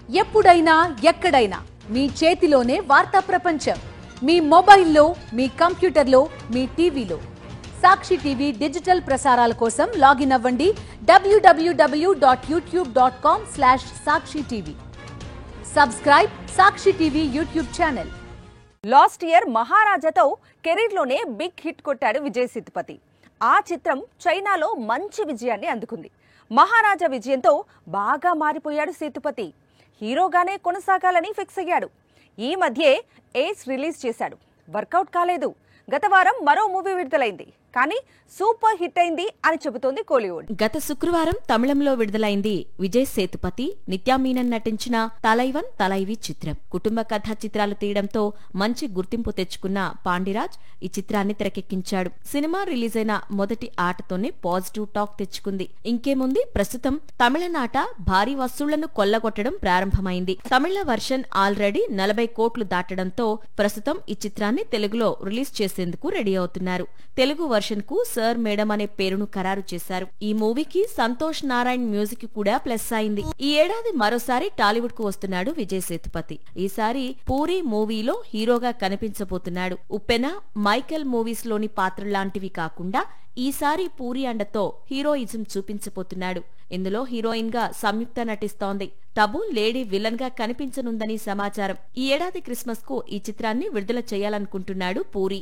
ఎప్పుడైనా ఎక్కడైనా మీ చేతిలోనే వార్తా ప్రపంచం. మీ మొబైల్లో, మీ కంప్యూటర్లో, మీ టీవీలో. సాక్షి టీవీ డిజిటల్ ప్రసారాల కోసం లాగిన్ అవ్వండి www.youtube.com/sakshi-tv. Subscribe Sakshi TV YouTube channel. Last year మహారాజాతో కెరీర్లోనే బిగ్ హిట్ కొట్టాడు విజయ్ సేతుపతి. ఆ చిత్రం చైనాలో మంచి విజయాన్ని అందుకుంది. మహారాజా విజయంతో బాగా మారిపోయాడు సేతుపతి. హీరోగానే కొనసాగాలని ఫిక్స్ అయ్యాడు. ఈ మధ్యే ఏస్ రిలీజ్ చేశాడు. వర్కౌట్ కాలేదు. గత వారం మరో మూవీ విడుదలైంది. కానీ సూపర్ హిట్ అయింది అని చెబుతోంది కోలీవుడ్. గత శుక్రవారం తమిళంలో విడుదలైంది విజయ్ సేతుపతి, నిత్యా మీనన్ నటించిన తలైవన్ తలైవి చిత్రం. కుటుంబ కథా చిత్రాలు తీయడంతో మంచి గుర్తింపు తెచ్చుకున్న పాండిరాజ్ ఈ చిత్రాన్ని తెరకెక్కించాడు. సినిమా రిలీజ్ అయిన మొదటి ఆటతోనే పాజిటివ్ టాక్ తెచ్చుకుంది. ఇంకేముంది, ప్రస్తుతం తమిళనాట భారీ వసూళ్లను కొల్లగొట్టడం ప్రారంభమైంది. తమిళ వర్షన్ ఆల్రెడీ 40 కోట్లు దాటడంతో ప్రస్తుతం ఈ చిత్రాన్ని తెలుగులో రిలీజ్ చేసేందుకు రెడీ అవుతున్నారు. తెలుగు వర్షన్ కు సర్ మేడం అనే పేరును ఖరారు చేశారు. ఈ మూవీకి సంతోష్ నారాయణ్ మ్యూజిక్ కూడా ప్లస్ అయింది. ఈ ఏడాది మరోసారి టాలీవుడ్ కు వస్తున్నాడు విజయ్ సేతుపతి. ఈసారి పూరి మూవీలో హీరోగా కనిపించబోతున్నాడు. ఉప్పెన, మైకెల్ మూవీస్ లోని పాత్రలాంటివి కాకుండా ఈసారి పూరి అండతో హీరోయిజం చూపించబోతున్నాడు. ఇందులో హీరోయిన్ గా సంయుక్త నటిస్తోంది. టబు లేడీ విలన్ గా కనిపించనుందని సమాచారం. ఈ ఏడాది క్రిస్మస్ కు ఈ చిత్రాన్ని విడుదల చేయాలనుకుంటున్నాడు పూరి.